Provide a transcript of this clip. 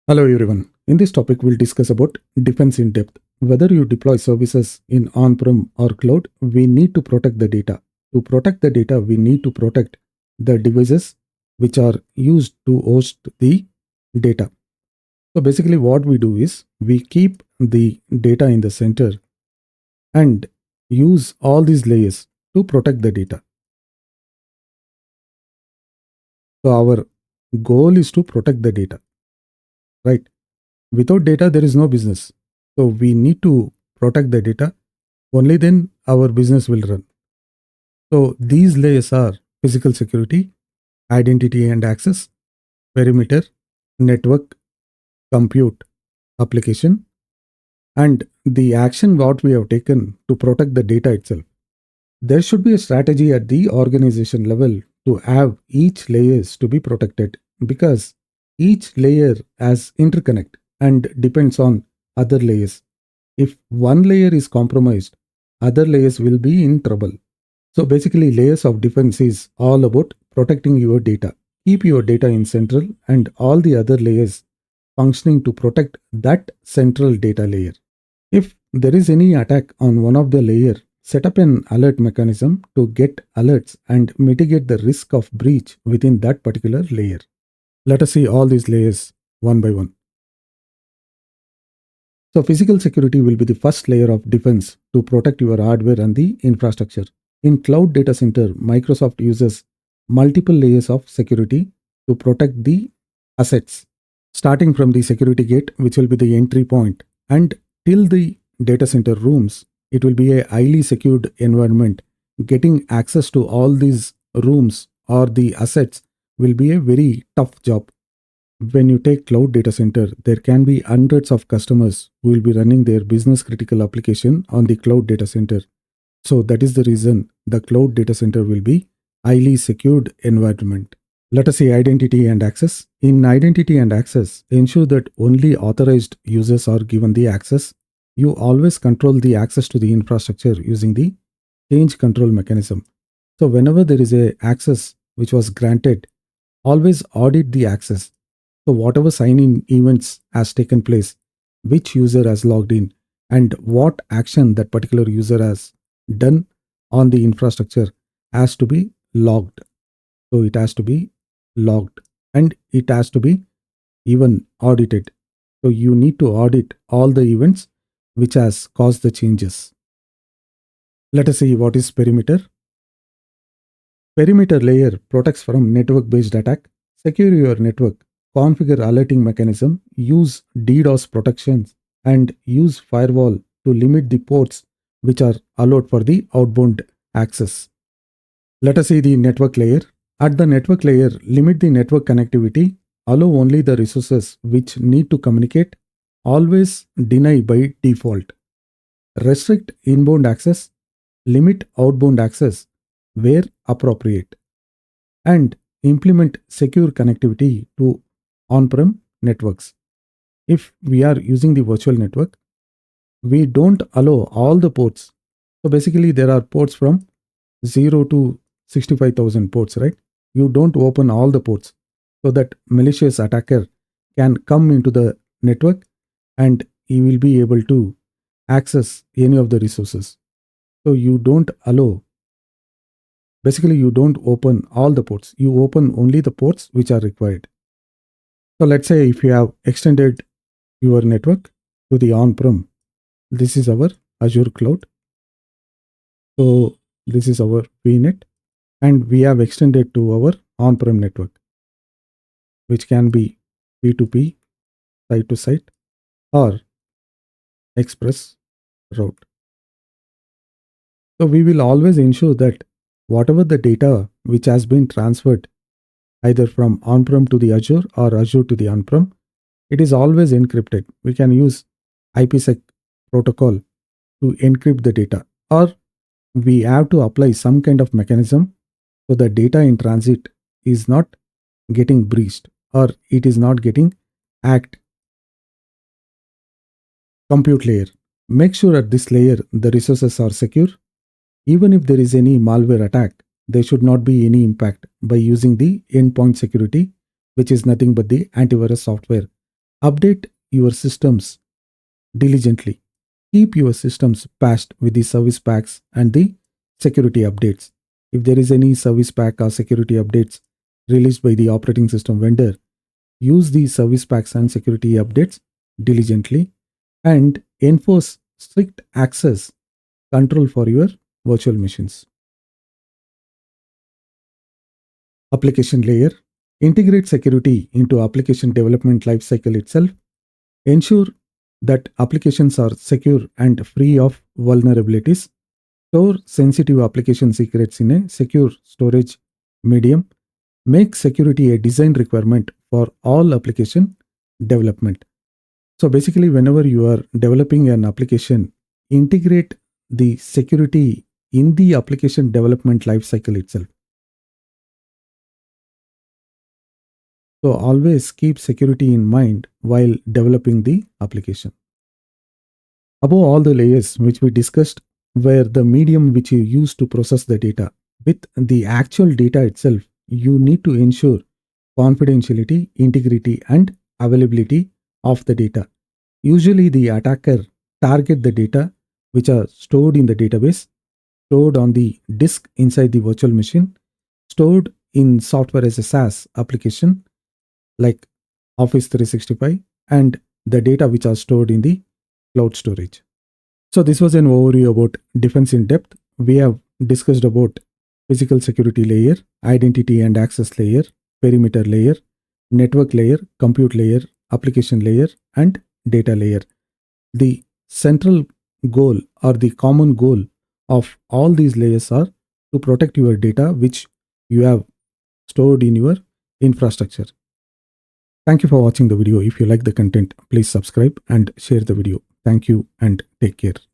Hello everyone. In this topic, we'll discuss about defense in depth. Whether you deploy services in on-prem or cloud, we need to protect the data. To protect the data, we need to protect the devices which are used to host the data. So basically what we do is we keep the data in the center and use all these layers to protect the data. So our goal is to protect the data, right? Without data, there is no business. So we need to protect the data. Only then our business will run. So these layers are physical security, identity and access, perimeter, network, compute, application, and the action what we have taken to protect the data itself. There should be a strategy at the organization level to have each layers to be protected because each layer has interconnect and depends on other layers. If one layer is compromised, other layers will be in trouble. So basically, layers of defense is all about protecting your data. Keep your data in central and all the other layers functioning to protect that central data layer. If there is any attack on one of the layer, set up an alert mechanism to get alerts and mitigate the risk of breach within that particular layer. Let us see all these layers one by one. So physical security will be the first layer of defense to protect your hardware and the infrastructure. In cloud data center, Microsoft uses multiple layers of security to protect the assets, starting from the security gate, which will be the entry point, and till the data center rooms. It will be a highly secured environment. Getting access to all these rooms or the assets will be a very tough job. When you take cloud data center, there can be hundreds of customers who will be running their business critical application on the cloud data center. So that is the reason the cloud data center will be highly secured environment. Let us see identity and access. In identity and access, ensure that only authorized users are given the access. You always control the access to the infrastructure using the change control mechanism. So whenever there is a access which was granted, always audit the access. So whatever sign-in events has taken place, which user has logged in, and what action that particular user has done on the infrastructure has to be logged. So it has to be logged and it has to be even audited. So you need to audit all the events which has caused the changes. Let us see what is perimeter. Perimeter layer protects from network-based attack. Secure your network. Configure alerting mechanism. Use DDoS protections and use firewall to limit the ports which are allowed for the outbound access. Let us see the network layer. At the network layer, limit the network connectivity. Allow only the resources which need to communicate. Always deny by default. Restrict inbound access. Limit outbound access where appropriate, and implement secure connectivity to on-prem networks. If we are using the virtual network, we don't allow all the ports. So basically there are ports from 0 to 65,000 ports, right? You don't open all the ports so that malicious attacker can come into the network and he will be able to access any of the resources. So you don't allow. Basically, you don't open all the ports. You open only the ports which are required. So let's say if you have extended your network to the on-prem, this is our Azure cloud. So this is our VNet, and we have extended to our on-prem network, which can be P2P, site to site, or express route. So we will always ensure that whatever the data which has been transferred either from on-prem to the Azure or Azure to the on-prem, it is always encrypted. We can use IPsec protocol to encrypt the data, or we have to apply some kind of mechanism so the data in transit is not getting breached or it is not getting hacked. Compute layer. Make sure at this layer the resources are secure. Even if there is any malware attack, there should not be any impact by using the endpoint security, which is nothing but the antivirus software Update your systems diligently. Keep your systems patched with the service packs and the security updates. If there is any service pack or security updates released by the operating system vendor, use the service packs and security updates diligently and enforce strict access control for your virtual machines. Application layer. Integrate security into application development lifecycle itself. Ensure that applications are secure and free of vulnerabilities. Store sensitive application secrets in a secure storage medium. Make security a design requirement for all application development. So basically, whenever you are developing an application, integrate the security in the application development lifecycle itself. So always keep security in mind while developing the application. Above all the layers which we discussed were the medium which you use to process the data. With the actual data itself, you need to ensure confidentiality, integrity, and availability of the data. Usually the attacker target the data which are stored in the database, stored on the disk inside the virtual machine, stored in software as a SaaS application like Office 365, and the data which are stored in the cloud storage. So this was an overview about defense in depth. We have discussed about physical security layer, identity and access layer, perimeter layer, network layer, compute layer, application layer, and data layer. The central goal or the common goal of all these layers are to protect your data which you have stored in your infrastructure. Thank you for watching the video. If you like the content, please subscribe and share the video. Thank you and take care.